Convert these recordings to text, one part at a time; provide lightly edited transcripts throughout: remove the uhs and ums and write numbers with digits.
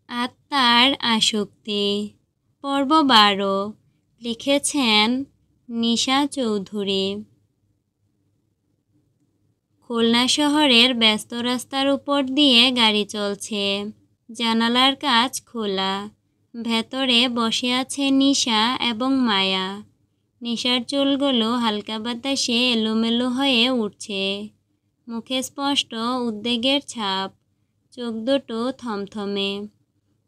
আত্মার আসক্তি পর্ব 12 লিখেছেন নিশা চৌধুরী। খুলনা শহরের ব্যস্ত রাস্তার উপর দিয়ে গাড়ি চলছে। জানালার কাচ খোলা। ভেতরে বসে আছে নিশা এবং মায়া। নিশার চুলগুলো হালকা বাতাসে এলোমেলো হয়ে উঠছে। মুখে স্পষ্ট উদ্বেগের ছাপ। চোখ দুটো থমথমে।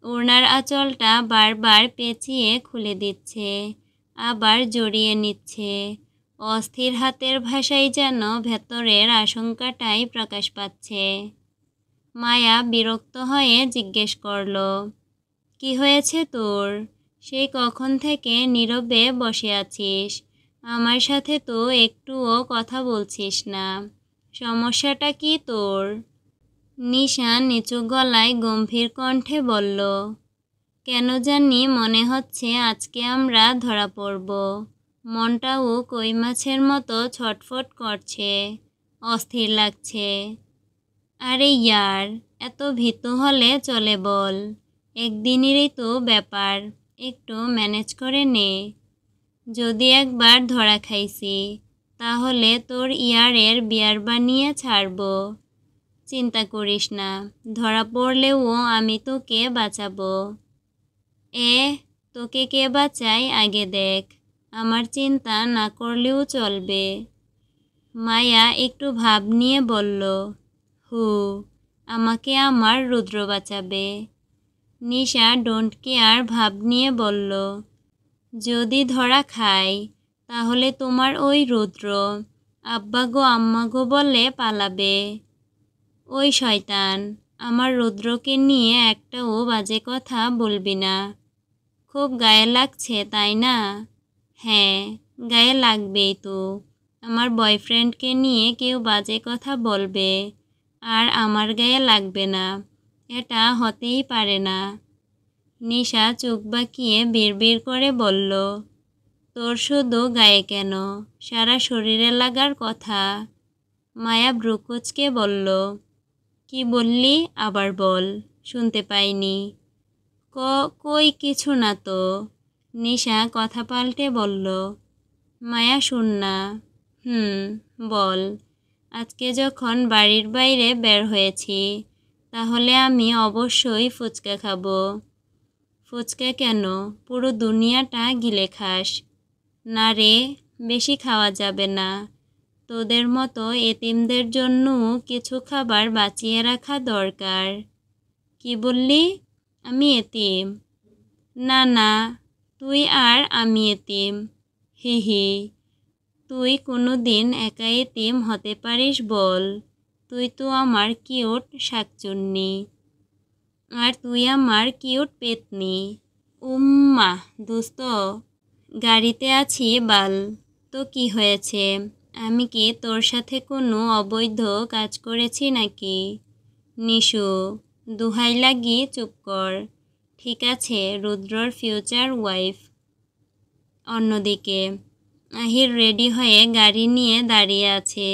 ওড়নার আঁচলটা বারবার পেঁচিয়ে খুলে দিচ্ছে, আবার জড়িয়ে নিচ্ছে। অস্থির হাতের ভাষায় যেন ভেতরের আশঙ্কাটাই প্রকাশ পাচ্ছে। মায়া বিরক্ত হয়ে জিজ্ঞেস করল, কি হয়েছে তোর? সেই কখন থেকে নীরবে বসে আছিস, আমার সাথে তো একটুও কথা বলছিস না। সমস্যাটা কি তোর? নিশা নিচু গলায় গম্ভীর কণ্ঠে বলল, কেন জানি মনে হচ্ছে আজকে আমরা ধরা পড়ব। মনটাও কই মাছের মতো ছটফট করছে, অস্থির লাগছে। আরে ইয়ার, এত ভীতু হলে চলে বল, একদিনেরই তো ব্যাপার, একটু ম্যানেজ করে নে। যদি একবার ধরা খাইছি, তাহলে তোর ইয়ারের বিয়ার বানিয়ে ছাড়ব। চিন্তা করিস না, ধরা পড়লেও আমি তোকে বাঁচাবো। তোকে কে বাঁচায় আগে দেখ, আমার চিন্তা না করলেও চলবে। মায়া একটু ভাব নিয়ে বলল, আমাকে আমার রুদ্র বাঁচাবে। নিশা ডোন্ট কেয়ার ভাব নিয়ে বলল, যদি ধরা খাই, তাহলে তোমার ওই রুদ্র আব্বা গো আম্মা গো বলে পালাবে। ওই শয়তান, আমার রুদ্রকে নিয়ে একটাও বাজে কথা বলবি না। খুব গায়ে লাগছে তাই না? হ্যাঁ, গায়ে লাগবেই তো। আমার বয়ফ্রেন্ডকে নিয়ে কেউ বাজে কথা বলবে আর আমার গায়ে লাগবে না, এটা হতেই পারে না। নিশা চোখ বাঁকিয়ে বিড়বিড় করে বলল, তোর শুধু গায়ে কেন, সারা শরীরে লাগার কথা। মায়া ভ্রুকুচকে বলল, কি বললি আবার বল, শুনতে পাইনি। কই কিছু না তো। নিশা কথা পাল্টে বলল, মায়া শুন না। বল। আজকে যখন বাড়ির বাইরে বের হয়েছি, তাহলে আমি অবশ্যই ফুচকা খাবো। ফুচকা কেন, পুরো দুনিয়াটা গিলে খাস। না রে, বেশি খাওয়া যাবে না। তোদের মতো এতিমদের জন্য কিছু খাবার বাঁচিয়ে রাখা দরকার। কি বললি? আমি এতিম? না না, তুই আর আমি এতিম। হি, তুই কোনো দিন একা এতিম হতে পারিস বল? তুই তো আমার কিউট শাকচুন্নি, আর তুই আমার কিউট পেতনি। উম্মা দোস্ত, গাড়িতে আছি বাল, তো কি হয়েছে? আমি কি তোর সাথে কোনো অবৈধ কাজ করেছি নাকি? নিশু, দুহাই লাগি চুপ কর। ঠিক আছে, রুদ্রর ফিউচার ওয়াইফ। অন্যদিকে আহির রেডি হয়ে গাড়ি নিয়ে দাঁড়িয়ে আছে।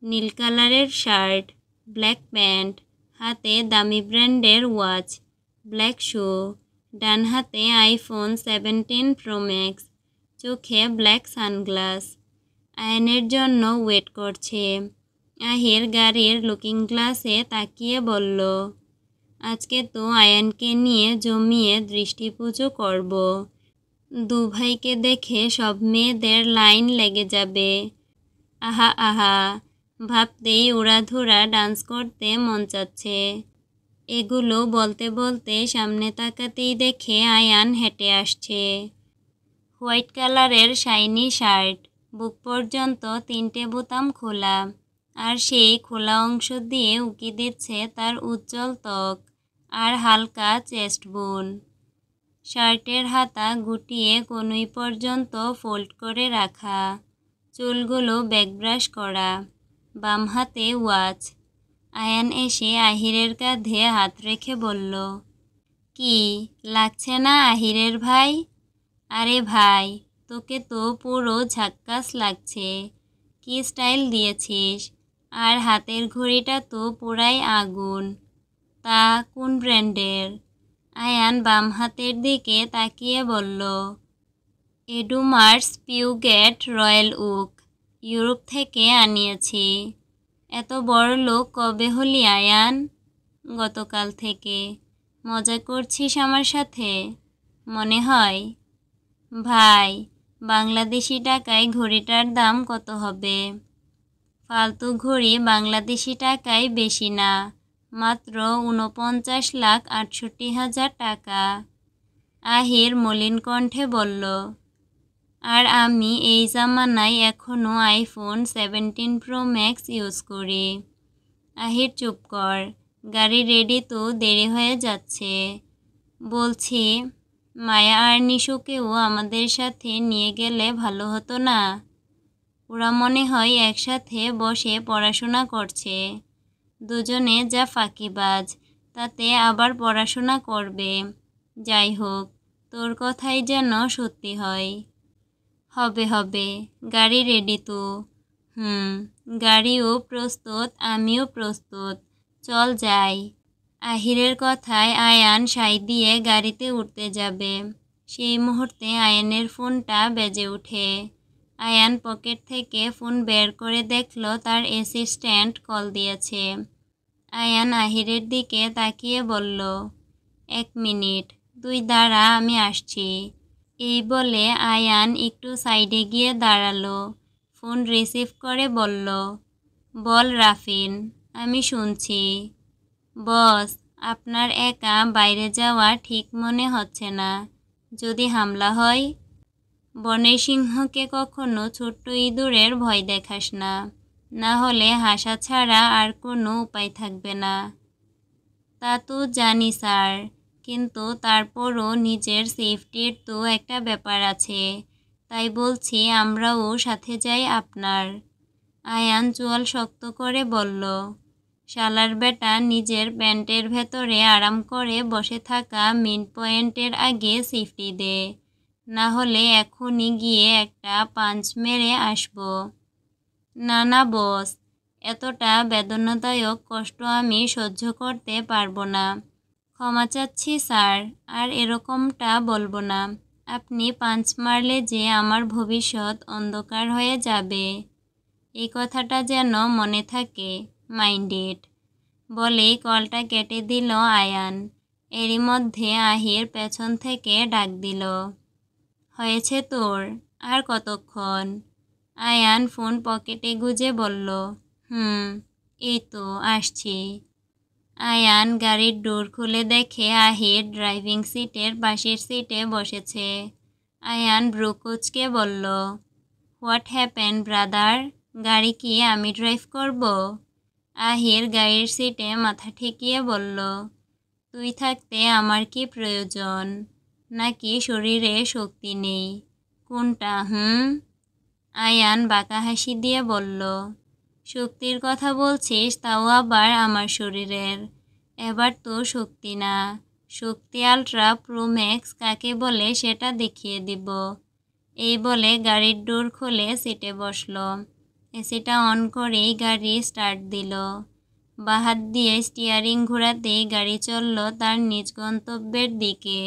নীল কালারের শার্ট, ব্ল্যাক প্যান্ট, হাতে দামি ব্র্যান্ডের ওয়াচ, ব্ল্যাক শু, ডান হাতে আইফোন 17 প্রো ম্যাক্স, চোখে ব্ল্যাক সানগ্লাস। আয়নের জন্য ওয়েট করছে। আহির গাড়ির লুকিং গ্লাসে তাকিয়ে বলল, আজকে তো আয়ানকে নিয়ে জমিয়ে দৃষ্টি পুজো করব। দু ভাইকে দেখে সব মেয়েদের লাইন লেগে যাবে। আহা আহা, ভাবতেই উড়াধুরা ডান্স করতে মন চাচ্ছে। এগুলো বলতে বলতে সামনে তাকাতেই দেখে আয়ান হেঁটে আসছে। হোয়াইট কালারের শাইনি শার্ট, বুক পর্যন্ত 3টে বোতাম খোলা, আর সেই খোলা অংশ দিয়ে উকি দিচ্ছে তার উজ্জ্বল ত্বক আর হালকা চেস্ট বোন। শার্টের হাতা গুটিয়ে কনুই পর্যন্ত ফোল্ড করে রাখা, চুলগুলো ব্যাকব্রাশ করা, বাম হাতে ওয়াচ। আয়ান এসে আহিরের কাঁধে হাত রেখে বলল, কি লাগছে না আহিরের ভাই? আরে ভাই, তোকে তো পুরো ঝাক্কাস লাগছে। কি স্টাইল দিয়েছিস, আর হাতের ঘড়িটা তো পুরাই আগুন। তা কোন ব্র্যান্ডের? আয়ান বাম হাতের দিকে তাকিয়ে বলল, এডুমার্স পিউগেট রয়্যাল ওক, ইউরোপ থেকে আনিয়েছি। এত বড় লোক কবে হলি আয়ান? গতকাল থেকে। মজা করছিস আমার সাথে মনে হয়? ভাই, বাংলাদেশি টাকায় ঘড়িটার দাম কত হবে? ফালতু ঘড়ি বাংলাদেশি টাকায় বেশি না, মাত্র ৪৯,৬৮,০০০ টাকা। আহির মলিন কণ্ঠে বলল। আর আমি এই জামানায় এখনও আইফোন 17 প্রো ম্যাক্স ইউজ করি। আহির চুপ কর, গাড়ি রেডি তো, দেরি হয়ে যাচ্ছে। বলছি, মায়া আর নিশুকেও আমাদের সাথে নিয়ে গেলে ভালো হতো না? ওরা মনে হয় একসাথে বসে পড়াশোনা করছে। দুজনে যা ফাঁকিবাজ, তাতে আবার পড়াশোনা করবে। যাই হোক, তোর কথাই যেন সত্যি হয়। হবে হবে, গাড়ি রেডি তো। গাড়িও প্রস্তুত, আমিও প্রস্তুত, চল যাই। আহিরের কথায় আয়ান সাই দিয়ে গাড়িতে উঠতে যাবে। সেই মুহূর্তে আয়ানের ফোনটা বেজে ওঠে। আয়ান পকেট থেকে ফোন বের করে দেখল তার অ্যাসিস্ট্যান্ট কল দিয়েছে। আয়ান আহিরের দিকে তাকিয়ে বলল, 1 মিনিট, তুই দাঁড়া, আমি আসছি। এই বলে আয়ান একটু সাইডে গিয়ে দাঁড়ালো। ফোন রিসিভ করে বলল, বল রাফিন, আমি শুনছি। বস, আপনার একা বাইরে যাওয়া ঠিক মনে হচ্ছে না। যদি হামলা হয়? বনের সিংহকে কখনো ছোট্ট ইঁদুরের ভয় দেখাস না, না হলে হাসা ছাড়া আর কোনো উপায় থাকবে না। তা তো জানি স্যার, কিন্তু তারপরও নিজের সেফটির তো একটা ব্যাপার আছে। তাই বলছি আমরাও সাথে যাই আপনার। আয়ান চোয়াল শক্ত করে বলল, শালার বেটা নিজের প্যান্টের ভেতরে আরাম করে বসে থাকা মিড পয়েন্টের আগে সেফটি দে, না হলে এখনই গিয়ে একটা পাঞ্চ মেরে আসবো। না না বস, এতটা বেদনাদায়ক কষ্ট আমি সহ্য করতে পারবো না। ক্ষমা চাচ্ছি স্যার, আর এরকমটা বলবো না। আপনি পাঞ্চ মারলে যে আমার ভবিষ্যৎ অন্ধকার হয়ে যাবে, এই কথাটা যেন মনে থাকে, মাইন্ড ইট। বলেই কলটা কেটে দিল আয়ান। এরই মধ্যে আহির পেছন থেকে ডাক দিল, হয়েছে তোর? আর কতক্ষণ? আয়ান ফোন পকেটে গুজে বলল, এই তো আসছি। আয়ান গাড়ির ডোর খুলে দেখে আহির ড্রাইভিং সিটের পাশের সিটে বসেছে। আয়ান ভ্রু কুঁচকে বলল, হোয়াট হ্যাপেন ব্রাদার? গাড়ি কি আমি ড্রাইভ করব? আহির গাড়ির সিটে মাথা ঠেকিয়ে বলল, তুই থাকতে আমার কি প্রয়োজন? নাকি শরীরে শক্তি নেই? কোনটা? আয়ান বাঁকা হাসি দিয়ে বলল, শক্তির কথা বলছিস, তাও আবার আমার শরীরের। এবার তো শক্তি না, শক্তি আলট্রা প্রো ম্যাক্স কাকে বলে সেটা দেখিয়ে দিব। এই বলে গাড়ির ডোর খুলে সিটে বসল। এসিটা অন করেই গাড়ি স্টার্ট দিল। বাঁ হাত দিয়ে স্টিয়ারিং ঘোরাতেই গাড়ি চলল তার নিজ গন্তব্যের দিকে।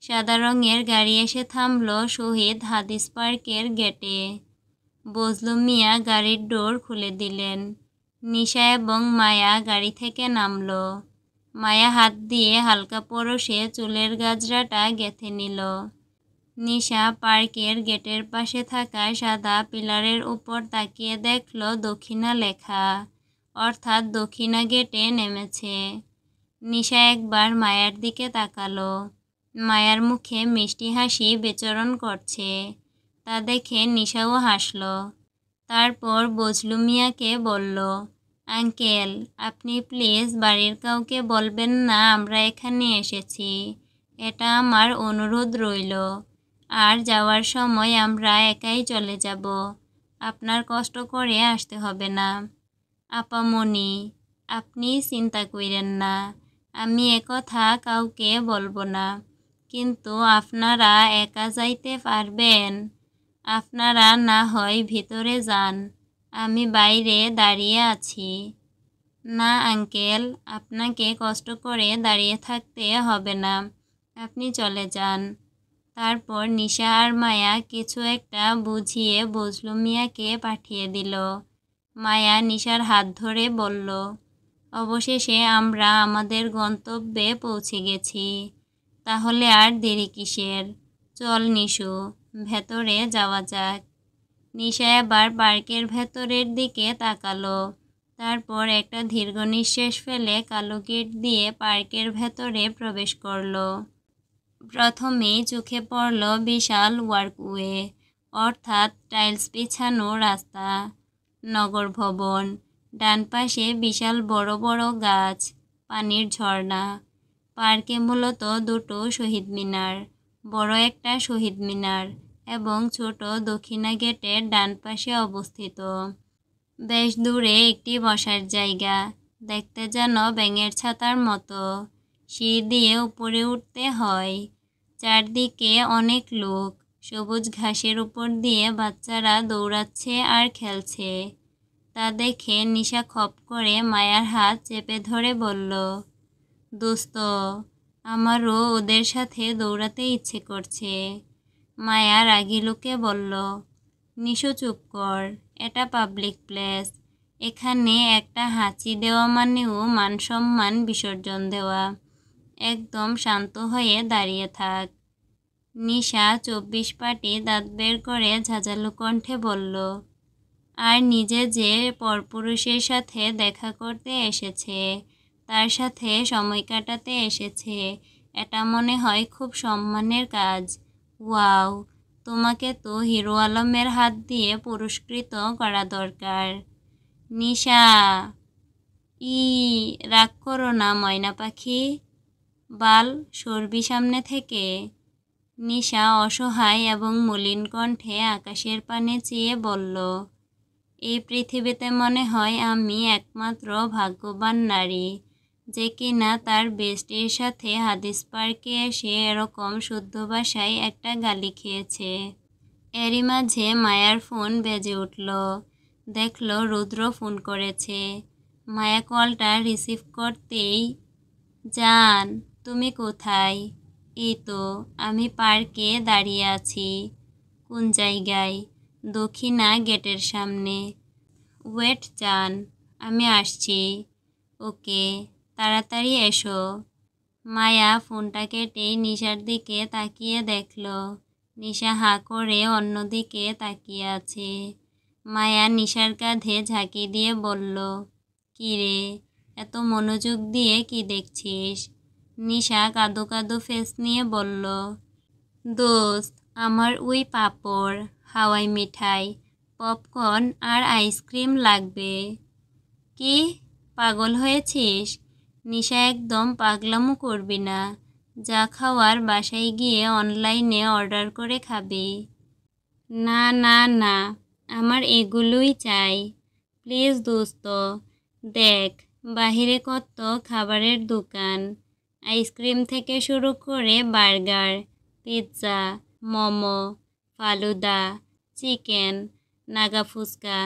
সাদা রঙের গাড়ি এসে থামল শহীদ হাদিস পার্কের গেটে। বজলু মিয়া গাড়ির ডোর খুলে দিলেন। নিশা এবং মায়া গাড়ি থেকে নামল। মায়া হাত দিয়ে হালকা পরশে চুলের গাজরাটা গেঁথে নিল। নিশা পার্কের গেটের পাশে থাকা সাদা পিলারের উপর তাকিয়ে দেখল দক্ষিণা লেখা, অর্থাৎ দক্ষিণা গেটে নেমেছে। নিশা একবার মায়ার দিকে তাকালো। মায়ার মুখে মিষ্টি হাসি বিচরণ করছে, তা দেখে নিশাও হাসল। তারপর বজলু মিয়াকে বলল, আঙ্কেল, আপনি প্লিজ বাড়ির কাউকে বলবেন না আমরা এখানে এসেছি। এটা আমার অনুরোধ রইল। আর যাওয়ার সময় আমরা একাই চলে যাব, আপনার কষ্ট করে আসতে হবে না। আপামনি, আপনি চিন্তা কইরেন না, আমি একথা কাউকে বলবো না। কিন্তু আপনারা একা যাইতে পারবেন? আপনারা না হয় ভিতরে যান, আমি বাইরে দাঁড়িয়ে আছি। না আঙ্কেল, আপনাকে কষ্ট করে দাঁড়িয়ে থাকতে হবে না, আপনি চলে যান। তারপর নিশা আর মায়া কিছু একটা বুঝিয়ে বজলু মিয়াকে পাঠিয়ে দিল। মায়া নিশার হাত ধরে বলল, অবশেষে আমরা আমাদের গন্তব্যে পৌঁছে গেছি। তাহলে আর দেরি কিসের? চল নিশু, ভেতরে যাওয়া যাক। নিশা এবার পার্কের ভেতরের দিকে তাকালো। তারপর একটা দীর্ঘ নিঃশ্বাস ফেলে কালো গেট দিয়ে পার্কের ভেতরে প্রবেশ করলো। প্রথমেই চোখে পড়ল বিশাল ওয়ার্কওয়ে, অর্থাৎ টাইলস বিছানো রাস্তা, নগর ভবন, ডান পাশে বিশাল বড় বড় গাছ, পানির ঝর্ণা। পার্কে মূলত দুটো শহীদ মিনার, বড় একটা শহীদ মিনার এবং ছোট দক্ষিণা গেটের ডান পাশে অবস্থিত। বেশ দূরে একটি বসার জায়গা, দেখতে যেন ব্যাঙের ছাতার মতো। সিঁড়ি দিয়ে উপরে উঠতে হয়। চারদিকে অনেক লোক, সবুজ ঘাসের উপর দিয়ে বাচ্চারা দৌড়াচ্ছে আর খেলছে। তা দেখে নিশা খপ করে মায়ার হাত চেপে ধরে বলল, দোস্ত, আমারও ওদের সাথে দৌড়াতে ইচ্ছে করছে। মায়া রাগী লোকে বলল, নিশু চুপ কর, এটা পাবলিক প্লেস। এখানে একটা হাঁচি দেওয়া মানেও মানসম্মান বিসর্জন দেওয়া। একদম শান্ত হয়ে দাঁড়িয়ে থাক। নিশা 24 পাটি দাঁত বের করে ঝাঁঝালো কণ্ঠে বলল, আর নিজে যে পরপুরুষের সাথে দেখা করতে এসেছে, তার সাথে সময় কাটাতে এসেছে, এটা মনে হয় খুব সম্মানের কাজ। ওয়াও, তোমাকে তো হিরো আলমের হাত দিয়ে পুরস্কৃত করা দরকার। নিশা, ই রাগ করো না ময়না পাখি, বাল সরবি সামনে থেকে। নিশা অসহায় এবং মলিন কণ্ঠে আকাশের পানে চেয়ে বলল, এই পৃথিবীতে মনে হয় আমি একমাত্র ভাগ্যবান নারী যে কিনা তার বেস্টির সাথে হাদিস পার্কে এসে এরকম শুদ্ধ ভাষায় একটা গালি খেয়েছে। এরই মাঝে মায়ার ফোন বেজে উঠল। দেখল রুদ্র ফোন করেছে। মায়া কলটা রিসিভ করতেই, জান, তুমি কোথায়? এই তো আমি পার্কে দাঁড়িয়ে আছি। কোন জায়গায়? দক্ষিণা গেটের সামনে। ওয়েট জান, আমি আসছি। ওকে, তাড়াতাড়ি এসো। মায়া ফোনটা কেটেই নিশার দিকে তাকিয়ে দেখল নিশা হাঁ করে অন্যদিকে তাকিয়ে আছে। মায়া নিশার কাঁধে ঝাঁকি দিয়ে বলল, কী রে, এত মনোযোগ দিয়ে কি দেখছিস? নিশা কাঁদো কাঁদো ফেস নিয়ে বলল, দোস্ত, আমার ওই পাঁপড়, হাওয়াই মিঠাই, পপকর্ন আর আইসক্রিম লাগবে। কি, পাগল হয়েছিস? নিশা, একদম পাগলামো করবি না। যা খাওয়ার বাসায় গিয়ে অনলাইনে অর্ডার করে খাবি। না না না, আমার এগুলোই চাই। প্লিজ দোস্ত, দেখ বাহিরে কত খাবারের দোকান, আইসক্রিম থেকে শুরু করে burger, pizza, momo, falooda, chicken, Naga phuchka,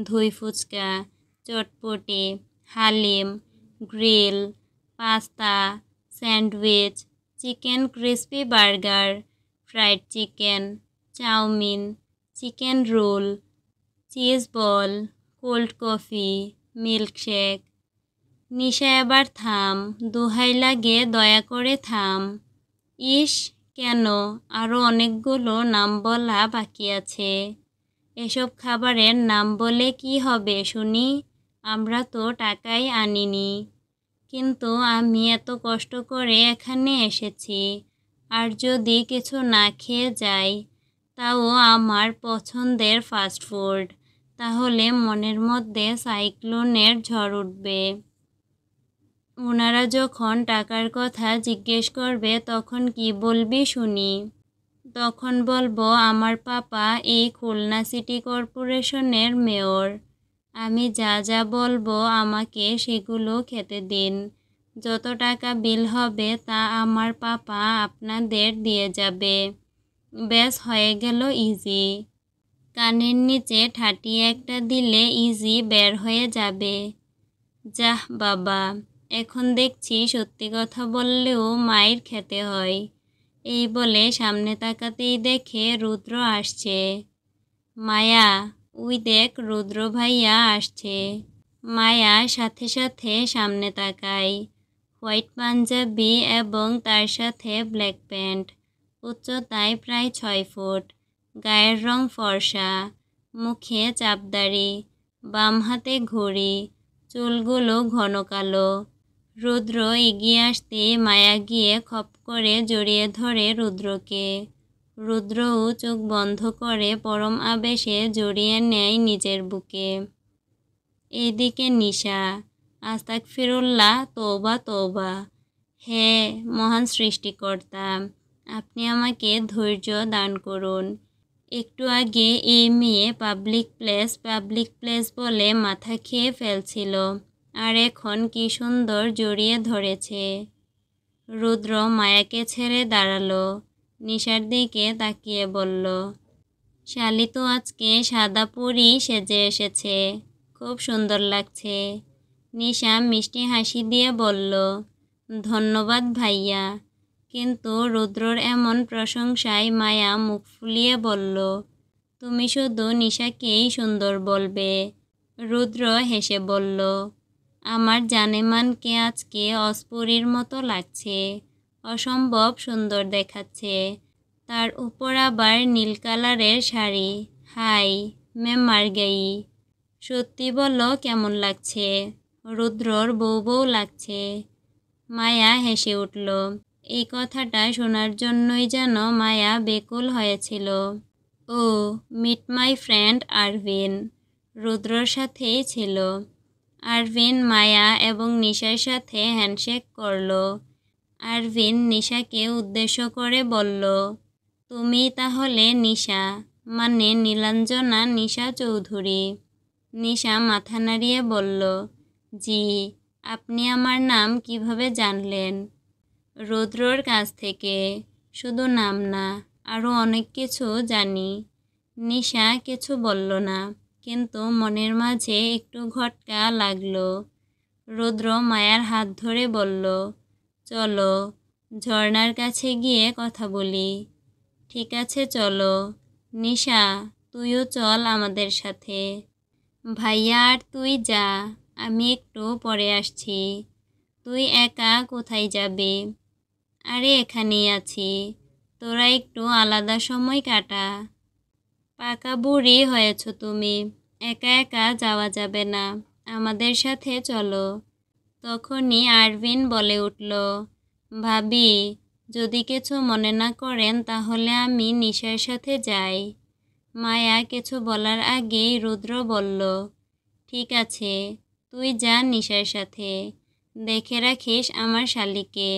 দই phuchka, chotpoti, haleem, grill, pasta, sandwich, chicken crispy burger, fried chicken, chowmein, chicken roll, cheese ball, cold coffee, milkshake. Nisha, এবার থাম, দোহাই লাগে দয়া করে থাম। ইস, কেন, আরও অনেকগুলো নাম বলা বাকি আছে। এসব খাবারের নাম বলে কি হবে শুনি? আমরা তো টাকাই আনিনি। কিন্তু আমি এত কষ্ট করে এখানে এসেছি, আর যদি কিছু না খেয়ে যাই, তাও আমার পছন্দের ফাস্টফুড, তাহলে মনের মধ্যে সাইক্লোনের ঝড় উঠবে। ওনারা যখন টাকার কথা জিজ্ঞেস করবে তখন কি বলবি শুনি? তখন বলবো আমার পাপা এই খুলনা সিটি কর্পোরেশনের মেয়র। আমি যা যা বলবো আমাকে সেগুলো খেতে দিন। যত টাকা বিল হবে তা আমার পাপা আপনাদের দিয়ে যাবে। ব্যাস, হয়ে গেল ইজি। কানের নিচে ঠাটিয়ে একটা দিলে ইজি বের হয়ে যাবে। যাহ বাবা, এখন দেখছি সত্যি কথা বললেও মাইর খেতে হয়। এই বলে সামনে তাকাতেই দেখে রুদ্র আসছে। মায়া, ওই দেখ রুদ্র ভাইয়া আসছে। মায়া সাথে সাথে সামনে তাকায়। হোয়াইট পাঞ্জাবি এবং তার সাথে ব্ল্যাক প্যান্ট, উচ্চতায় প্রায় 6 ফুট, গায়ের রং ফর্সা, মুখে চাপদাড়ি, বাম হাতে ঘড়ি, চুলগুলো ঘন কালো। রুদ্র এগিয়ে আসতে মায়া গিয়ে খপ করে জড়িয়ে ধরে রুদ্রকে। রুদ্রও চোখ বন্ধ করে পরম আবেশে জড়িয়ে নেয় নিজের বুকে। এইদিকে নিশা, আস্তাগফিরুল্লাহ, তওবা তওবা। হে মহান সৃষ্টিকর্তা, আপনি আমাকে ধৈর্য দান করুন। একটু আগে এই মেয়ে পাবলিক প্লেস বলে মাথা খেয়ে ফেলছিল, আর এখন কি সুন্দর জড়িয়ে ধরেছে। রুদ্র মায়াকে ছেড়ে দাঁড়ালো, নিশার দিকে তাকিয়ে বলল, শালি তো আজকে সাদা পরি সেজে এসেছে, খুব সুন্দর লাগছে। নিশা মিষ্টি হাসি দিয়ে বলল, ধন্যবাদ ভাইয়া। কিন্তু রুদ্রর এমন প্রশংসায় মায়া মুখ ফুলিয়ে বলল, তুমি শুধু নিশাকেই সুন্দর বলবে। রুদ্র হেসে বলল, আমার জানেমানকে আজকে অস্পরির মতো লাগছে, অসম্ভব সুন্দর দেখাচ্ছে। তার উপর আবার নীল কালারের শাড়ি। হাই মে মার গেই। সত্যি বলো কেমন লাগছে? রুদ্রর বউ বউ লাগছে। মায়া হেসে উঠল। এই কথাটা শোনার জন্যই যেন মায়া বেকুল হয়েছিল। ও, মিট মাই ফ্রেন্ড আরভিন। রুদ্রর সাথেই ছিল। আরভিন মায়া এবং নিশার সাথে হ্যান্ডশেক করল। আরভিন নিশাকে উদ্দেশ্য করে বলল, তুমি তাহলে নিশা, মানে নীলাঞ্জনা নিশা চৌধুরী। নিশা মাথা নাড়িয়ে বলল, জি। আপনি আমার নাম কিভাবে জানলেন? রুদ্রর কাছ থেকে। শুধু নাম না, আরও অনেক কিছু জানি। নিশা কিছু বলল না, কিন্তু মনের মাঝে একটু খটকা লাগলো। রুদ্র মায়ার হাত ধরে বলল, চলো ঝর্ণার কাছে গিয়ে কথা বলি। ঠিক আছে চলো। নিশা, তুইও চল আমাদের সাথে। ভাইয়া আর তুই যা, আমি একটু পরে আসছি। তুই একা কোথায় যাবি? আরে এখানেই আছি, তোরা একটু আলাদা সময় কাটা। পাকা বুড়ি হয়েছ তুমি, একা একা যাওয়া যাবে না, আমাদের সাথে চলো। তখনই আরভিন বলে উঠল, ভাবি, যদি কিছু মনে না করেন তাহলে আমি নিশার সাথে যাই। মায়া কিছু বলার আগেই রুদ্র বলল, ঠিক আছে, তুই যা নিশার সাথে, দেখে রাখিস আমার শালিকে।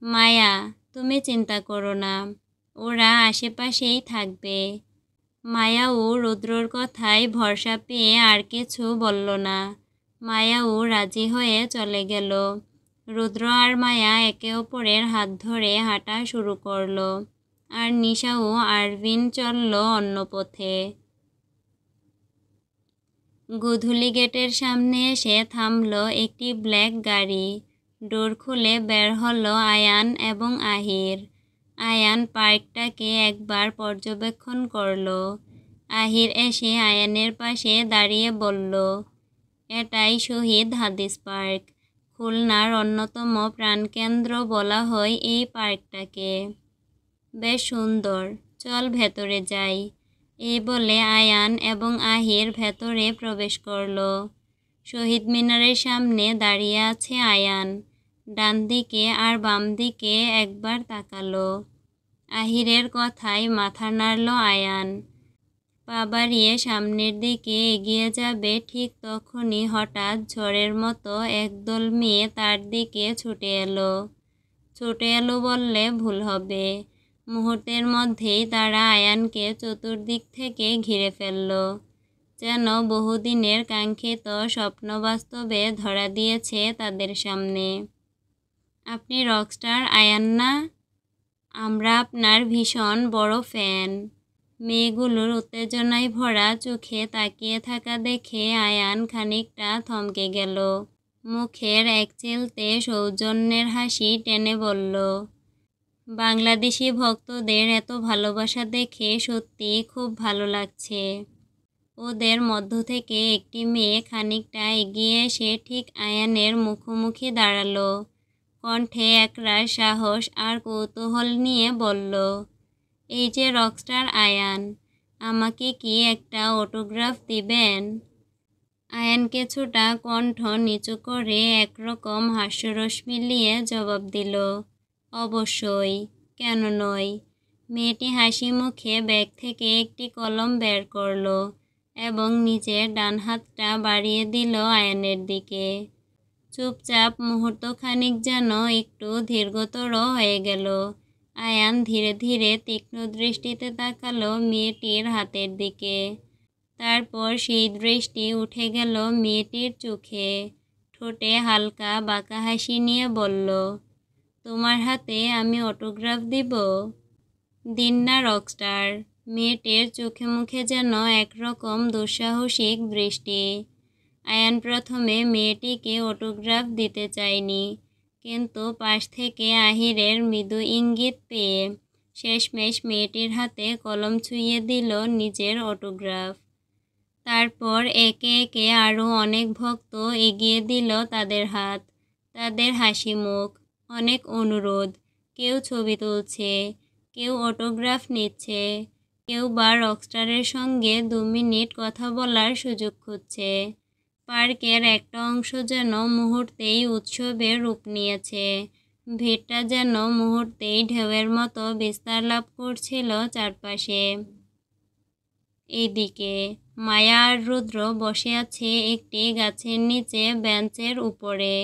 মায়া, তুমি চিন্তা করো না, ওরা আশেপাশেই থাকবে। মায়াও রুদ্রর কথায় ভরসা পেয়ে আর কিছু বলল না। মায়াও রাজি হয়ে চলে গেল। রুদ্র আর মায়া একে অপরের হাত ধরে হাঁটা শুরু করলো, আর নিশাও আরভিন চলল অন্য পথে। গোধূলি গেটের সামনে এসে থামল একটি ব্ল্যাক গাড়ি। ডোর খুলে বের হলো আয়ান এবং আহির। আয়ান পার্কটাকে একবার পর্যবেক্ষণ করল। আহির এসে আয়ানের পাশে দাঁড়িয়ে বলল, এটাই শহীদ হাদিস পার্ক। খুলনার অন্যতম প্রাণকেন্দ্র বলা হয় এই পার্কটাকে। বেশ সুন্দর, চল ভেতরে যাই। এই বলে আয়ান এবং আহির ভেতরে প্রবেশ করল। শহীদ মিনারের সামনে দাঁড়িয়ে আছে আয়ান। ডান দিকে আর বাম দিকে একবার তাকালো। আহিরের কথায় মাথা নাড়ল আয়ান। পা বাড়িয়ে সামনের দিকে এগিয়ে যাবে, ঠিক তখনই হঠাৎ ঝড়ের মতো একদল মেয়ে তার দিকে ছুটে এলো। ছুটে এলো বললে ভুল হবে। মুহূর্তের মধ্যেই তারা আয়ানকে চতুর্দিক থেকে ঘিরে ফেলল, যেন বহুদিনের কাঙ্ক্ষিত স্বপ্ন বাস্তবে ধরা দিয়েছে তাদের সামনে। আপনি রকস্টার আয়ান না? আমরা আপনার ভীষণ বড় ফ্যান। মেয়েগুলোর উত্তেজনায় ভরা চোখে তাকিয়ে থাকা দেখে আয়ান খানিকটা থমকে গেল। মুখের এক চিলতে সৌজন্যের হাসি টেনে বলল, বাংলাদেশি ভক্তদের এত ভালোবাসা দেখে সত্যি খুব ভালো লাগছে। ওদের মধ্য থেকে একটি মেয়ে খানিকটা এগিয়ে এসে ঠিক আয়ানের মুখোমুখি দাঁড়ালো। কণ্ঠে একরাশ সাহস আর কৌতূহল নিয়ে বলল, এই যে রকস্টার আয়ান, আমাকে কি একটা অটোগ্রাফ দিবেন? আয়ান কিছুটা কণ্ঠ নিচু করে একরকম হাস্যরস মিলিয়ে জবাব দিল, অবশ্যই, কেন নয়। মেয়েটি হাসি মুখে ব্যাগ থেকে একটি কলম বের করল এবং নিজের ডান হাতটা বাড়িয়ে দিল আয়ানের দিকে। চুপচাপ মুহূর্তখানিক যেন একটু দীর্ঘতর হয়ে গেল। আয়ান ধীরে ধীরে তীক্ষ্ণ দৃষ্টিতে তাকালো মেয়েটির হাতের দিকে। তারপর সেই দৃষ্টি উঠে গেল মেয়েটির চোখে। ঠোঁটে হালকা বাঁকা হাসি নিয়ে বলল, তোমার হাতে আমি অটোগ্রাফ দিব? দিন না রকস্টার। মেয়েটির চোখে মুখে যেন একরকম দুঃসাহসিক দৃষ্টি। আয়ান প্রথমে মেয়েটিকে অটোগ্রাফ দিতে চায়নি, কিন্তু পাশ থেকে আহিরের মৃদু ইঙ্গিত পেয়ে শেষমেশ মেয়েটির হাতে কলম ছুঁয়ে দিল নিজের অটোগ্রাফ। তারপর একে একে আরও অনেক ভক্ত এগিয়ে দিল তাদের হাত, তাদের হাসি মুখ, অনেক অনুরোধ। কেউ ছবি তুলছে, কেউ অটোগ্রাফ নিচ্ছে, কেউ বা রকস্টারের সঙ্গে 2 মিনিট কথা বলার সুযোগ খুঁজছে। পার্কের একটা অংশ যেন মুহূর্তেই উৎসবের রূপ নিয়েছে। ভিড়টা যেন মুহূর্তেই ঢেউয়ের মতো বিস্তার লাভ করছিল চারপাশে। এইদিকে মায়া আর রুদ্র বসে আছে একটি গাছের নিচে বেঞ্চের উপরে।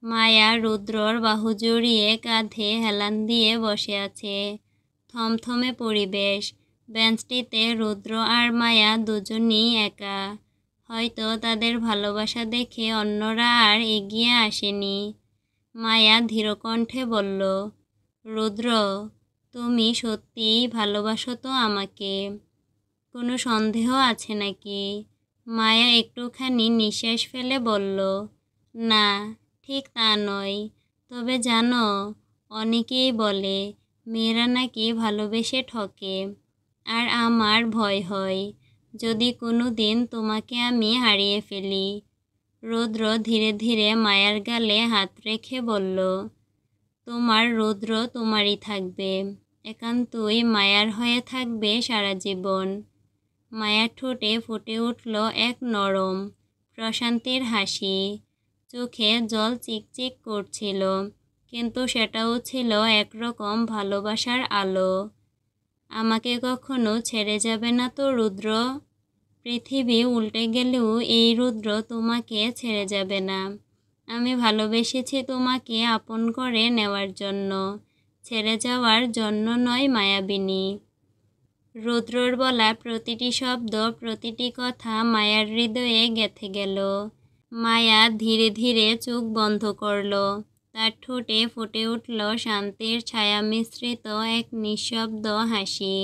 মায়া রুদ্রর বাহু জড়িয়ে কাঁধে হেলান দিয়ে বসে আছে। থমথমে পরিবেশ। বেঞ্চটিতে রুদ্র আর মায়া দুজনই একা। হয়তো তাদের ভালোবাসা দেখে অন্যরা আর এগিয়ে আসেনি। মায়া ধীর কণ্ঠে বলল, রুদ্র, তুমি সত্যিই ভালোবাসো তো আমাকে? কোনো সন্দেহ আছে নাকি? মায়া একটুখানি নিঃশ্বাস ফেলে বলল, না, ঠিক তা নয়। তবে জানো, অনেকেই বলে মেয়েরা নাকি ভালোবেসে ঠকে। আর আমার ভয় হয় যদি কোনো দিন তোমাকে আমি হারিয়ে ফেলি। রুদ্র ধীরে ধীরে মায়ার গালে হাত রেখে বলল, তোমার রুদ্র তোমারই থাকবে, একান্তই মায়ার হয়ে থাকবে সারা জীবন। মায়ার ঠোঁটে ফুটে উঠল এক নরম প্রশান্তির হাসি। চোখে জল চিকচিক করছিল, কিন্তু সেটাও ছিল একরকম ভালোবাসার আলো। আমাকে কখনো ছেড়ে যাবে না তো রুদ্র? পৃথিবী উল্টে গেলেও এই রুদ্র তোমাকে ছেড়ে যাবে না। আমি ভালোবেসেছি তোমাকে আপন করে নেওয়ার জন্য, ছেড়ে যাওয়ার জন্য নয় মায়াবিনী। রুদ্রর বলা প্রতিটি শব্দ, প্রতিটি কথা মায়ার হৃদয়ে গেঁথে গেল। মায়া ধীরে ধীরে চোখ বন্ধ করল। তার ঠোঁটে ফুটে উঠল শান্তির ছায়া মিশ্রিত এক নিঃশব্দ হাসি।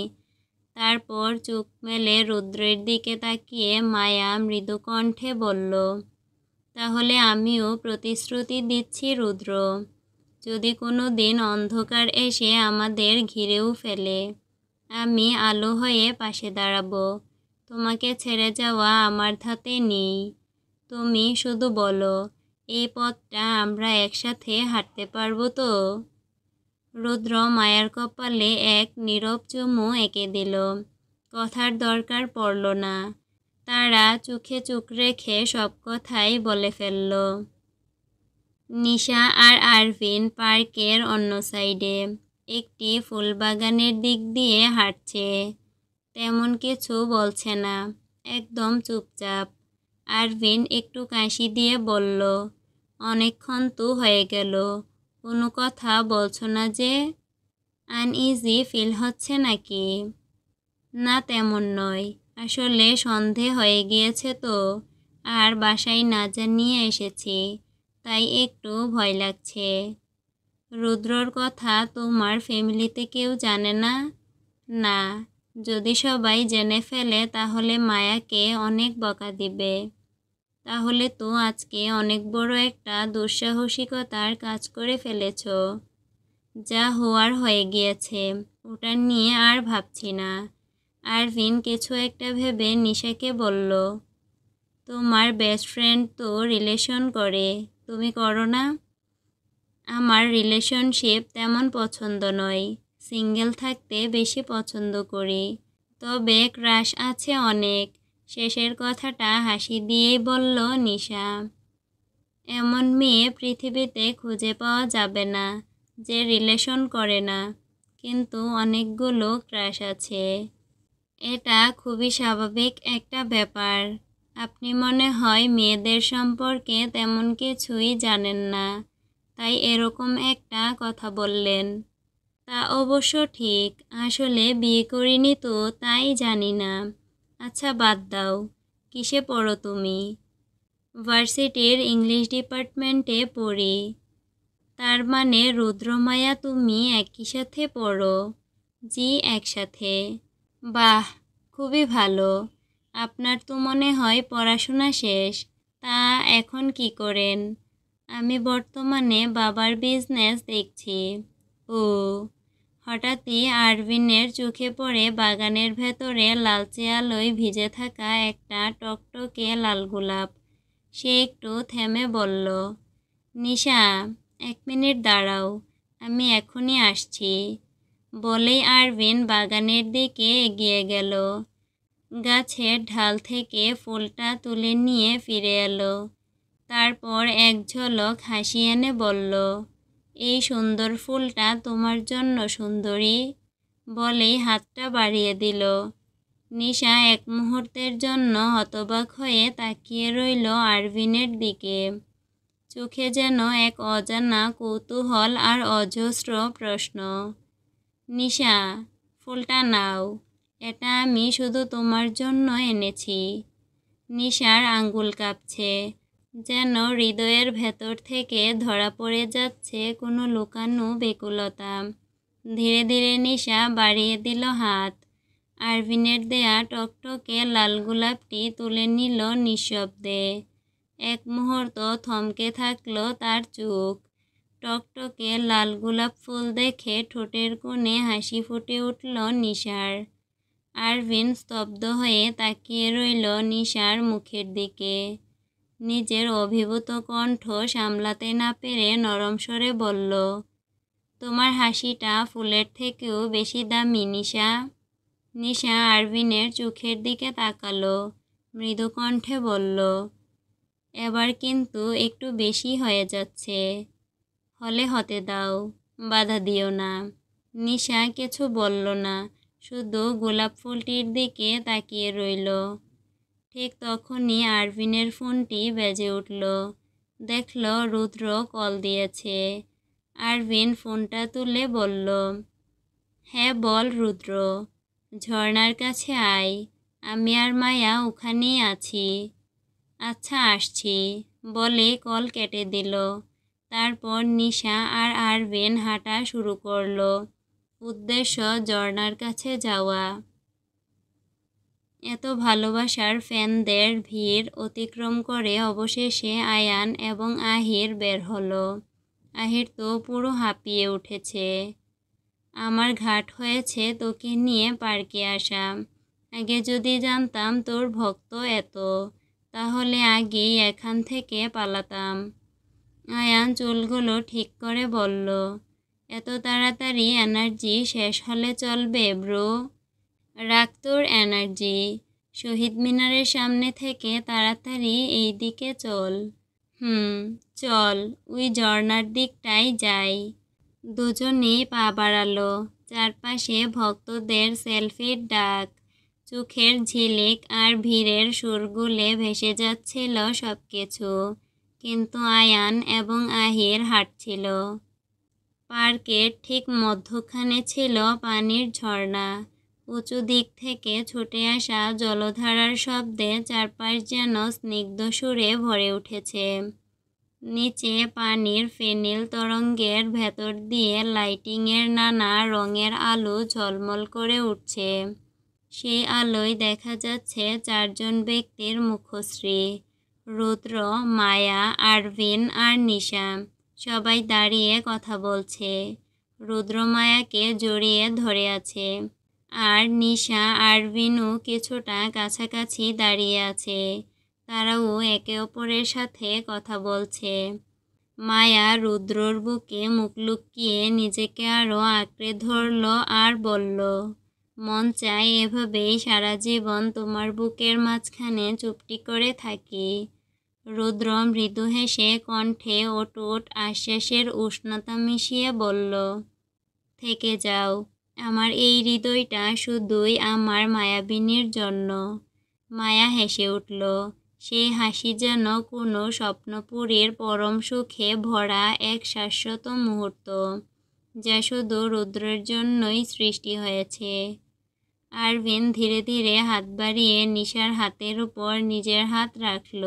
তারপর চোখ মেলে রুদ্রের দিকে তাকিয়ে মায়া মৃদু কণ্ঠে বলল, তাহলে আমিও প্রতিশ্রুতি দিচ্ছি রুদ্র, যদি কোনো দিন অন্ধকার এসে আমাদের ঘিরেও ফেলে, আমি আলো হয়ে পাশে দাঁড়াবো। তোমাকে ছেড়ে যাওয়া আমার হাতে নেই। তুমি শুধু বলো, এই পথটা আমরা একসাথে হাঁটতে পারবো তো? রুদ্র মায়ার কপালে এক নীরব চুমু এঁকে দিল। কথার দরকার পড়ল না। তারা চোখে চোখ রেখে সব কথাই বলে ফেলল। নিশা আর আরভিন পার্কের অন্য সাইডে একটি ফুলবাগানের দিক দিয়ে হাঁটছে। তেমন কিছু বলছে না, একদম চুপচাপ। আরভিন একটু কাশি দিয়ে বলল, অনেকক্ষণ তো হয়ে গেল, কোনো কথা বলছো না যে? আনইজি ফিল হচ্ছে নাকি? না, তেমন নয়। আসলে সন্ধে হয়ে গিয়েছে তো, আর বাসায় না জানিয়ে এসেছি, তাই একটু ভয় লাগছে। রুদ্রর কথা তোমার ফ্যামিলিতে কেউ জানে না? না, যদি সবাই জেনে ফেলে তাহলে মায়াকে অনেক বকা দিবে। তাহলে তো আজকে অনেক বড় একটা দুঃসাহসিকতার কাজ করে ফেলেছ। যা হওয়ার হয়ে গিয়েছে, ওটা নিয়ে আর ভাবছি না। আরভিন কিছু একটা ভেবে নিশাকে বলল, তোমার বেস্ট ফ্রেন্ড তো রিলেশন করে, তুমি করো না? আমার রিলেশনশিপ তেমন পছন্দ নয়, সিঙ্গেল থাকতে বেশি পছন্দ করি। তবে ক্রাশ আছে অনেক। শেষের কথাটা হাসি দিয়েই বলল নিশা। এমন মেয়ে পৃথিবীতে খুঁজে পাওয়া যাবে না যে রিলেশন করে না, কিন্তু অনেকগুলো ক্রাশ আছে। এটা খুবই স্বাভাবিক একটা ব্যাপার। আপনি মনে হয় মেয়েদের সম্পর্কে তেমন কিছুই জানেন না, তাই এরকম একটা কথা বললেন। তা অবশ্য ঠিক, আসলে বিয়ে করিনি তো তাই জানি না। আচ্ছা বাদ দাও, কিসে পড়ো তুমি? ভার্সিটির ইংলিশ ডিপার্টমেন্টে পড়ি। তার মানে রুদ্রমায়া তুমি একই সাথে পড়ো? জি, একসাথে। বাহ, খুবই ভালো। আপনার তো মনে হয় পড়াশোনা শেষ। তা এখন কি করেন? আমি বর্তমানে বাবার বিজনেস দেখছি। ও। হঠাৎই আরভিনের চোখে পড়ে বাগানের ভেতরে লালচে আলোয় ভিজে থাকা একটা টকটকে লাল গোলাপ। সে একটু থেমে বলল, নিশা, 1 মিনিট দাঁড়াও, আমি এখনই আসছি। বলেই আরভিন বাগানের দিকে এগিয়ে গেল। গাছের ঢাল থেকে ফুলটা তুলে নিয়ে ফিরে এলো। তারপর এক ঝলক হাসি এনে বলল, এই সুন্দর ফুলটা তোমার জন্য সুন্দরী। বলেই হাতটা বাড়িয়ে দিল। নিশা এক মুহূর্তের জন্য হতবাক হয়ে তাকিয়ে রইল আরভিনের দিকে। চোখে যেন এক অজানা কৌতূহল আর অজস্র প্রশ্ন। নিশা, ফুলটা নাও, এটা আমি শুধু তোমার জন্য এনেছি। নিশার আঙ্গুল কাঁপছে, যেন হৃদয়ের ভেতর থেকে ধরা পড়ে যাচ্ছে কোনো লুকানো বেকুলতা। ধীরে ধীরে নিশা বাড়িয়ে দিল হাত। আরভিনের দেয়া টকটকে লাল গোলাপটি তুলে নিল নিঃশব্দে। এক মুহূর্ত থমকে থাকলো তার চোখ। টকটকে লাল গোলাপ ফুল দেখে ঠোঁটের কোণে হাসি ফুটে উঠল নিশার। আরভিন স্তব্ধ হয়ে তাকিয়ে রইল নিশার মুখের দিকে। নিজের অভিভূত কণ্ঠ সামলাতে না পেরে নরম স্বরে বলল, তোমার হাসিটা ফুলের থেকেও বেশি দামি নিশা। নিশা আরভিনের চোখের দিকে তাকালো, মৃদু কণ্ঠে বলল, এবার কিন্তু একটু বেশি হয়ে যাচ্ছে। হলে হতে দাও, বাধা দিও না। নিশা কিছু বলল না, শুধু গোলাপ ফুলটির দিকে তাকিয়ে রইল। ঠিক তখনই আরভিনের ফোনটি বেজে উঠল। দেখল রুদ্র কল দিয়েছে। আরভিন ফোনটা তুলে বলল, হ্যাঁ বল রুদ্র। ঝর্ণার কাছে আয়, আমি আর মায়া ওখানেই আছি। আচ্ছা আসছি, বলে কল কেটে দিল। তারপর নিশা আর আরভিন হাঁটা শুরু করলো। উদ্দেশ্য ঝর্ণার কাছে যাওয়া। এত ভালোবাসার ফ্যানদের ভিড় অতিক্রম করে অবশেষে আয়ান এবং আহির বের হলো। আহির তো পুরো হাঁপিয়ে উঠেছে। আমার ঘাট হয়েছে তোকে নিয়ে পার্কে আসা। আগে যদি জানতাম তোর ভক্ত এত, তাহলে আগেই এখান থেকে পালাতাম। আয়ান চুলগুলো ঠিক করে বলল, এত তাড়াতাড়ি এনার্জি শেষ হলে চলবে ব্রো? রাখ তোর এনার্জি, শহীদ মিনারের সামনে থেকে তাড়াতাড়ি এই দিকে চল। চল, ওই ঝর্ণার দিকটাই যাই। দুজনেই পা বাড়ালো। চারপাশে ভক্তদের সেলফির ডাক, চোখের ঝিলিক আর ভিড়ের সুরগুলে ভেসে যাচ্ছিল সবকিছু। কিন্তু আয়ান এবং আহির হাঁটছিল। পার্কের ঠিক মধ্যখানে ছিল পানির ঝর্ণা। উঁচু দিক থেকে ছুটে আসা জলধারার শব্দে চারপাশ যেন স্নিগ্ধ সুরে ভরে উঠেছে। নিচে পানির ফেনিল তরঙ্গের ভেতর দিয়ে লাইটিংয়ের নানা রঙের আলো ঝলমল করে উঠছে। সেই আলোয় দেখা যাচ্ছে 4 জন ব্যক্তির মুখশ্রী। রুদ্র, মায়া, আরভিন আর নিশা সবাই দাঁড়িয়ে কথা বলছে। রুদ্র মায়াকে জড়িয়ে ধরে আছে, আর নিশা আরভিনও কিছুটা কাছাকাছি দাঁড়িয়ে আছে। তারাও একে অপরের সাথে কথা বলছে। মায়া রুদ্রর বুকে মুখ লুকিয়ে নিজেকে আরও আঁকড়ে ধরল আর বলল, মন চায় এভাবেই সারা জীবন তোমার বুকের মাঝখানে চুপটি করে থাকি। রুদ্র মৃদু হেসে কণ্ঠে অটুট আশ্বাসের উষ্ণতা মিশিয়ে বলল, থেকে যাও, আমার এই হৃদয়টা শুধুই আমার মায়াবিনীর জন্য। মায়া হেসে উঠল। সেই হাসি যেন কোনো স্বপ্নপুরীর পরম সুখে ভরা এক শাশ্বত মুহূর্ত, যা শুধু রুদ্রের জন্যই সৃষ্টি হয়েছে। আরভিন ধীরে ধীরে হাত বাড়িয়ে নিশার হাতের উপর নিজের হাত রাখল।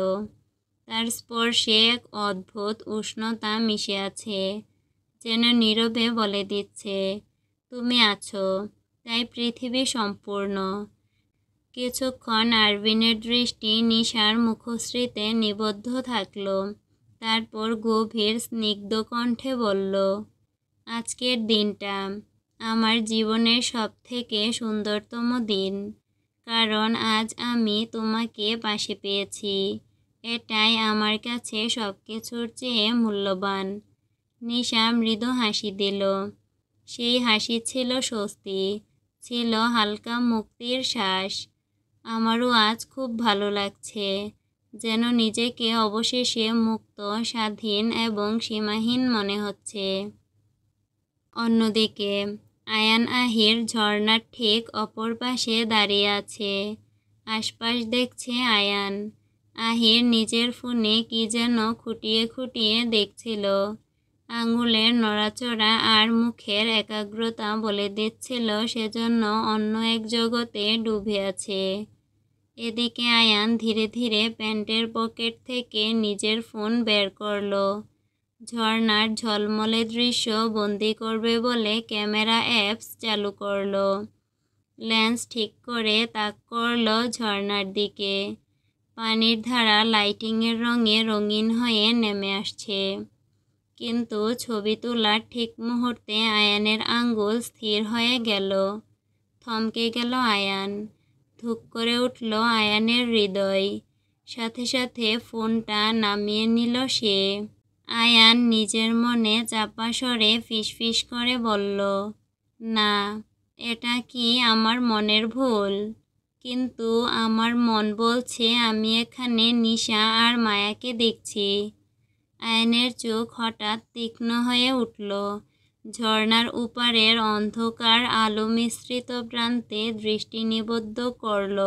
তার স্পর্শে এক অদ্ভুত উষ্ণতা মিশে আছে, যেন নীরবে বলে দিচ্ছে, তুমি আছো, তাই পৃথিবী সম্পূর্ণ। কিছুক্ষণ আরভিনের দৃষ্টি নিশার মুখশ্রীতে নিবদ্ধ থাকল। তারপর গভীর স্নিগ্ধ কণ্ঠে বলল, আজকের দিনটা আমার জীবনের সবথেকে সুন্দরতম দিন, কারণ আজ আমি তোমাকে পাশে পেয়েছি। এটাই আমার কাছে সব কিছুর চেয়ে মূল্যবান। নিশা মৃদু হাসি দিল। সেই হাসি ছিল স্বস্তি, ছিল হালকা মুক্তির শ্বাস। আমারও আজ খুব ভালো লাগছে, যেন নিজেকে অবশেষে মুক্ত, স্বাধীন এবং সীমাহীন মনে হচ্ছে। অন্যদিকে আয়ান আহির ঝর্ণার ঠিক অপর পাশে দাঁড়িয়ে আছে। আশপাশ দেখছে আয়ান। আহির নিজের ফোনে কি যেন খুঁটিয়ে খুঁটিয়ে দেখছিল। আঙুলের নড়াচড়া আর মুখের একাগ্রতা বলে দিচ্ছিল সেজন্য অন্য এক জগতে ডুবে আছে। এদিকে আয়ান ধীরে ধীরে প্যান্টের পকেট থেকে নিজের ফোন বের করল। ঝর্ণার ঝলমলে দৃশ্য বন্দি করবে বলে ক্যামেরা অ্যাপস চালু করল। লেন্স ঠিক করে তাক করল ঝর্ণার দিকে। পানির ধারা লাইটিংয়ের রঙে রঙিন হয়ে নেমে আসছে। কিন্তু ছবি তোলার ঠিক মুহূর্তে আয়ানের আঙ্গুল স্থির হয়ে গেল। থমকে গেল আয়ান। ধুক করে উঠল আয়ানের হৃদয়। সাথে সাথে ফোনটা নামিয়ে নিল সে। আয়ান নিজের মনে চাপা স্বরে ফিসফিস করে বলল, না, এটা কি আমার মনের ভুল? কিন্তু আমার মন বলছে আমি এখানে নিশা আর মায়াকে দেখছি। আয়ানের চোখ হঠাৎ তীক্ষ্ণ হয়ে উঠল। ঝর্ণার উপারের অন্ধকার আলো মিশ্রিত প্রান্তে দৃষ্টি নিবদ্ধ করল,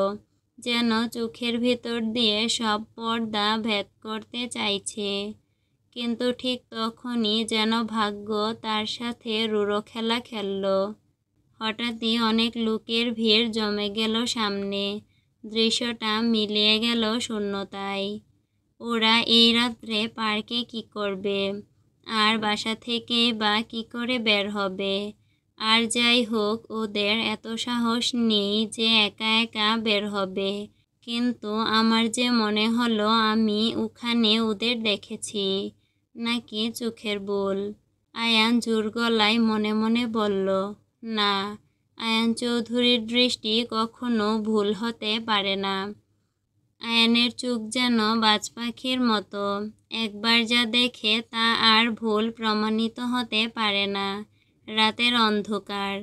যেন চোখের ভিতর দিয়ে সব পর্দা ভেদ করতে চাইছে। কিন্তু ঠিক তখনই যেন ভাগ্য তার সাথে রূঢ় খেলা খেলল। হঠাৎই অনেক লোকের ভিড় জমে গেল সামনে। দৃশ্যটা মিলিয়ে গেল শূন্যতায়। ওরা এই রাত্রে পার্কে কি করবে, আর বাসা থেকে বা কি করে বের হবে? আর যাই হোক, ওদের এত সাহস নেই যে একা একা বের হবে। কিন্তু আমার যে মনে হলো আমি ওখানে ওদের দেখেছি। নাকি চোখের ভুল? আয়ান জোর গলায় মনে মনে বলল, না, আয়ান চৌধুরীর দৃষ্টি কখনো ভুল হতে পারে না। আয়ানের চোখ যেন বাজ পাখির মতো, একবার যা দেখে তা আর ভুল প্রমাণিত হতে পারে না। রাতের অন্ধকার,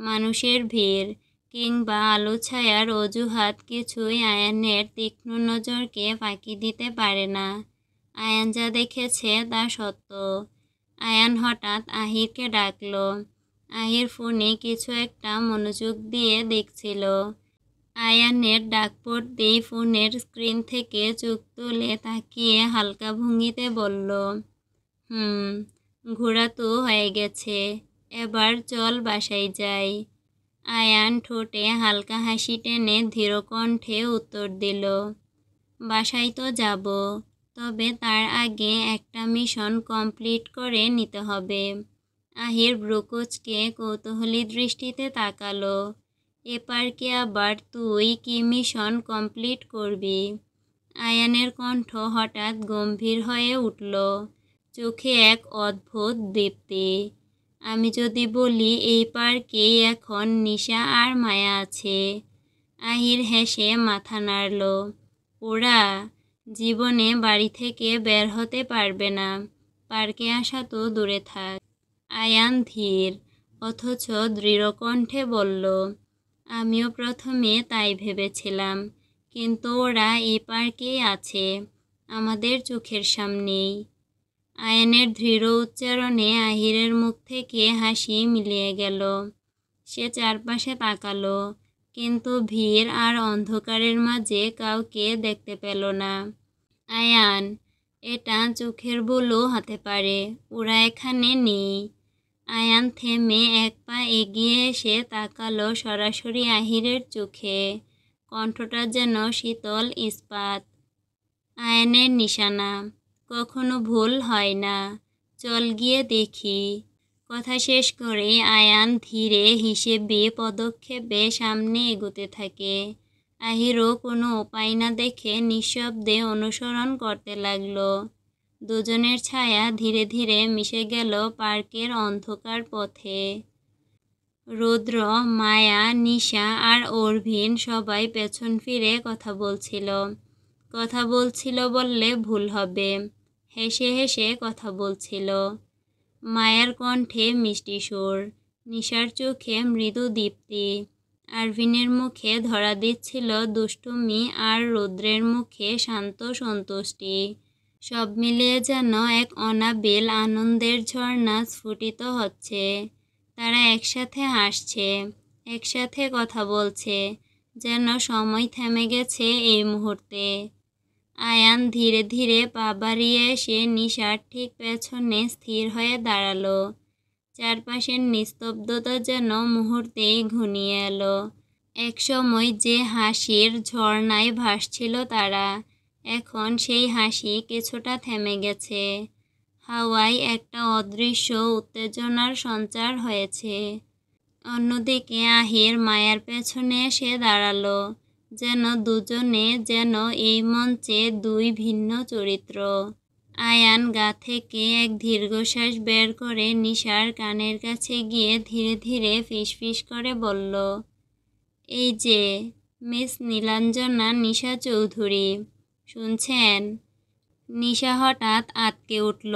মানুষের ভিড় কিংবা আলো ছায়ার অজুহাত কিছুই আয়ানের তীক্ষ্ণ নজরকে ফাঁকি দিতে পারে না। আয়ান যা দেখেছে তা সত্য। আয়ান হঠাৎ আহিরকে ডাকল। আহির ফোনে কিছু একটা মনোযোগ দিয়ে দেখছিল। আয়ানের ডাক পড়তেই ফোনের স্ক্রিন থেকে চোখ তুলে তাকিয়ে হালকা ভঙ্গিতে বলল, ঘোরা তো হয়ে গেছে, এবার চল বাসায় যাই। আয়ান ঠোঁটে হালকা হাসি টেনে ধীর কণ্ঠে উত্তর দিল, বাসায় তো যাব, তবে তার আগে একটা মিশন কমপ্লিট করে নিতে হবে। আহির ব্রুকুচকে কৌতূহলী দৃষ্টিতে তাকালো। এ পার্কে আবার তুই কি মিশন কমপ্লিট করবি? আয়ানের কণ্ঠ হঠাৎ গম্ভীর হয়ে উঠল, চোখে এক অদ্ভুত দীপ্তি। আমি যদি বলি এই পার্কেই এখন নিশা আর মায়া আছে? আহির হেসে মাথা নাড়ল। ওরা জীবনে বাড়ি থেকে বের হতে পারবে না, পার্কে আসা তো দূরে থাক। আয়ান ধীর অথচ দৃঢ় কণ্ঠে বলল, আমিও প্রথমে তাই ভেবেছিলাম, কিন্তু ওরা এই পার্কেই আছে, আমাদের চোখের সামনেই। আয়ানের দৃঢ় উচ্চারণে আহিরের মুখ থেকে হাসি মিলিয়ে গেল। সে চারপাশে তাকালো, কিন্তু ভিড় আর অন্ধকারের মাঝে কাউকে দেখতে পেল না। আয়ান, এটা চোখের ভুলও হতে পারে, ওরা এখানে নেই। আয়ান থেমে এক পা এগিয়ে এসে তাকালো সরাসরি আহিরের চোখে, কণ্ঠটা যেন শীতল ইস্পাত। আয়ানের নিশানা, কখনো ভুল হয় না, চল গিয়ে দেখি। কথা শেষ করে আয়ান ধীরে হিসেবে পদক্ষেপে সামনে এগোতে থাকে। আহিরও কোনো উপায় না দেখে নিঃশব্দে অনুসরণ করতে লাগলো। দুজনের ছায়া ধীরে ধীরে মিশে গেল পার্কের অন্ধকার পথে। রুদ্র, মায়া, নিশা আর অর্ভিন সবাই পেছন ফিরে কথা বলছিল বললে ভুল হবে, হেসে হেসে কথা বলছিল। মায়ার কণ্ঠে মিষ্টি সুর, নিশার চোখে মৃদু দীপ্তি, আরভিনের মুখে ধরা দিচ্ছিল দুষ্টুমি আর রুদ্রের মুখে শান্ত সন্তুষ্টি। সব মিলিয়ে যেন এক অনাবিল আনন্দের ঝর্ণা স্ফুটিত হচ্ছে। তারা একসাথে হাসছে, একসাথে কথা বলছে, যেন সময় থেমে গেছে এই মুহূর্তে। আয়ান ধীরে ধীরে পা বাড়িয়ে এসে নিশার ঠিক পেছনে স্থির হয়ে দাঁড়ালো। চারপাশের নিস্তব্ধতা যেন মুহূর্তেই ঘনিয়ে এলো। একসময় যে হাসির ঝর্ণায় ভাসছিল তারা, এখন সেই হাসি কিছুটা থেমে গেছে। হাওয়ায় একটা অদৃশ্য উত্তেজনার সঞ্চার হয়েছে। অন্যদিকে আহির মায়ার পেছনে এসে দাঁড়ালো, যেন দুজনে যেন এই মঞ্চে দুই ভিন্ন চরিত্র। আয়ান গা থেকে এক দীর্ঘশ্বাস বের করে নিশার কানের কাছে গিয়ে ধীরে ধীরে ফিসফিস করে বলল, এই যে মিস নীলাঞ্জনা নিশা চৌধুরী, শুনছেন? নিশা হঠাৎ আঁতকে উঠল।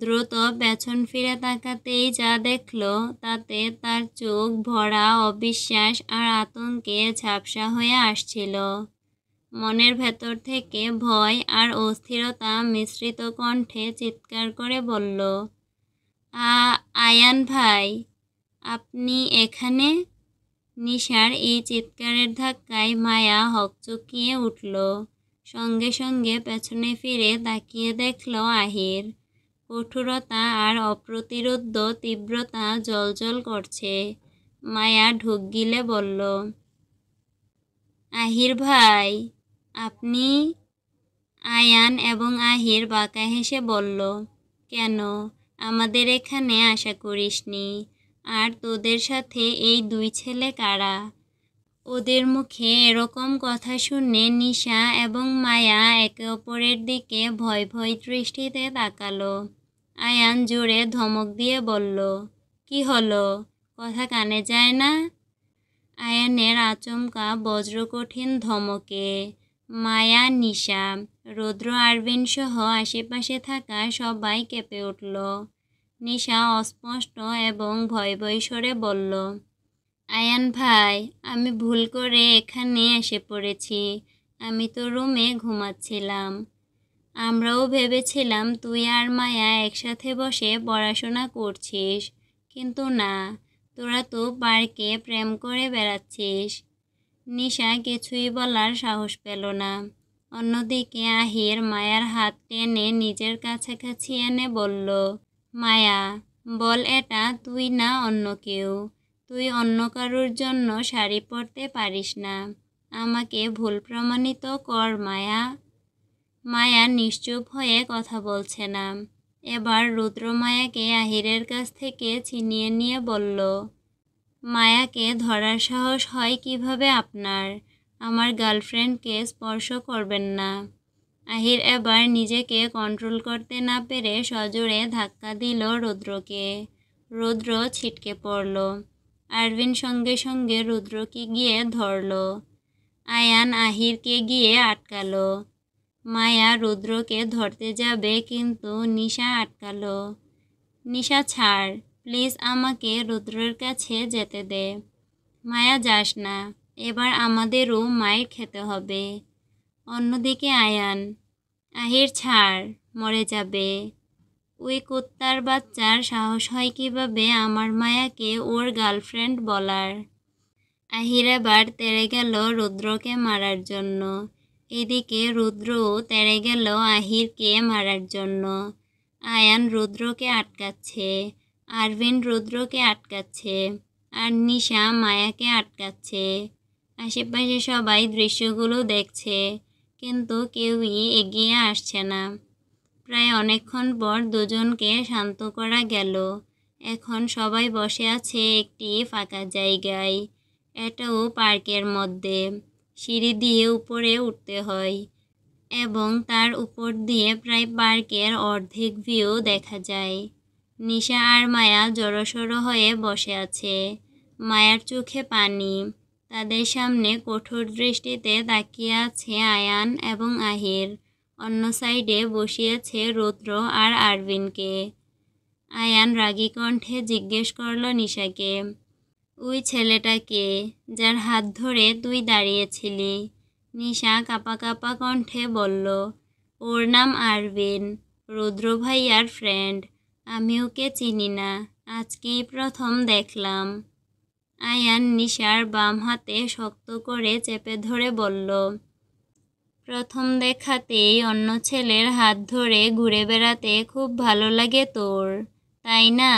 দ্রুত পেছন ফিরে তাকাতেই যা দেখল তাতে তার চোখ ভরা অবিশ্বাস আর আতঙ্কে ঝাপসা হয়ে আসছিল। মনের ভেতর থেকে ভয় আর অস্থিরতা মিশ্রিত কণ্ঠে চিৎকার করে বলল, আয়ান ভাই, আপনি এখানে? নিশার এই চিৎকারের ধাক্কায় মায়া হকচকিয়ে উঠল। সঙ্গে সঙ্গে পেছনে ফিরে তাকিয়ে দেখল আহির। কঠোরতা আর অপ্রতিরোধ্য তীব্রতা জ্বলজ্বল করছে। মায়া ঢোক গিলে বলল, আহির ভাই, আপনি? আয়ান এবং আহির বাঁকা হেসে বলল, কেন, আমাদের এখানে আশা করিসনি? আর তোদের সাথে এই দুই ছেলে কারা? ওদের মুখে এরকম কথা শুনে নিশা এবং মায়া একে অপরের দিকে ভয় ভয় দৃষ্টিতে তাকালো। আয়ান জোরে ধমক দিয়ে বলল, কি হলো, কথা কানে যায় না? আয়ানের আচমকা বজ্রকঠিন ধমকে মায়া, নিশা, রুদ্র, আরভিন সহ আশেপাশে থাকা সবাই কেঁপে উঠল। নিশা অস্পষ্ট এবং ভয় ভয় স্বরে বলল, আয়ান ভাই, আমি ভুল করে এখানে এসে পড়েছি, আমি তো রুমে ঘুমাচ্ছিলাম। আমরাও ভেবেছিলাম তুই আর মায়া একসাথে বসে পড়াশোনা করছিস, কিন্তু না, তোরা তো পার্কে প্রেম করে বেড়াচ্ছিস। নিশা কিছুই বলার সাহস পেল না। অন্যদিকে আহির মায়ার হাত টেনে নিজের কাছাকাছি এনে বলল, মায়া, বল এটা তুই না অন্য কেউ? তুই অন্য কারোর জন্য শাড়ি পরতে পারিস না, আমাকে ভুল প্রমাণিত কর মায়া। মায়া নিশ্চুপ হয়ে কথা বলছে না। এবার রুদ্র মায়াকে আহিরের কাছ থেকে ছিনিয়ে নিয়ে বলল, মায়াকে ধরার সাহস হয় কিভাবে আপনার? আমার গার্লফ্রেন্ডকে স্পর্শ করবেন না। আহির এবার নিজেকে কন্ট্রোল করতে না পেরে সজোরে ধাক্কা দিল রুদ্রকে। রুদ্র ছিটকে পড়ল। আরভিন সঙ্গে সঙ্গে রুদ্রকে গিয়ে ধরল। আয়ান আহিরকে গিয়ে আটকালো। মায়া রুদ্রকে ধরতে যাবে কিন্তু নিশা আটকালো। নিশা ছাড়, প্লিজ আমাকে রুদ্রের কাছে যেতে দে। মায়া যাস না, এবার আমাদেরও মাইর খেতে হবে। অন্যদিকে আয়ান, আহির ছাড়, মরে যাবে। ওই কুত্তার বাচ্চার সাহস হয় কিভাবে আমার মায়াকে ওর গার্লফ্রেন্ড বলার। আহির এবার তেড়ে গেল রুদ্রকে মারার জন্য। এদিকে রুদ্রও তেড়ে গেল আহিরকে মারার জন্য। আয়ান রুদ্রকে আটকাচ্ছে, আরভিন রুদ্রকে আটকাচ্ছে, আর নিশা মায়াকে আটকাচ্ছে। আশেপাশে সবাই দৃশ্যগুলো দেখছে, কিন্তু কেউই এগিয়ে আসছে না। প্রায় অনেকক্ষণ পর দুজনকে শান্ত করা গেল। এখন সবাই বসে আছে একটি ফাঁকা জায়গায়। এটাও পার্কের মধ্যে। সিঁড়ি দিয়ে উপরে উঠতে হয় এবং তার উপর দিয়ে প্রায় পার্কের অর্ধেক ভিউ দেখা যায়। নিশা আর মায়া জড়সড় হয়ে বসে আছে। মায়ার চোখে পানি। তাদের সামনে কঠোর দৃষ্টিতে তাকিয়ে আছে আয়ান এবং আহির। অন্য সাইডে বসিয়েছে রুদ্র আর আরভিনকে। আয়ান রাগী কণ্ঠে জিজ্ঞেস করল নিশাকে, ওই ছেলেটাকে যার হাত ধরে তুই দাঁড়িয়েছিলি? নিশা কাঁপা কাঁপা কণ্ঠে বলল, ওর নাম আরভিন, রুদ্র ভাইয়ার ফ্রেন্ড। আমি ওকে চিনি না, আজকেই প্রথম দেখলাম। আয়ান নিশার বাম হাতে শক্ত করে চেপে ধরে বলল, প্রথম দেখাতেই অন্য ছেলের হাত ধরে ঘুরে বেড়াতে খুব ভালো লাগে তোর, তাই না?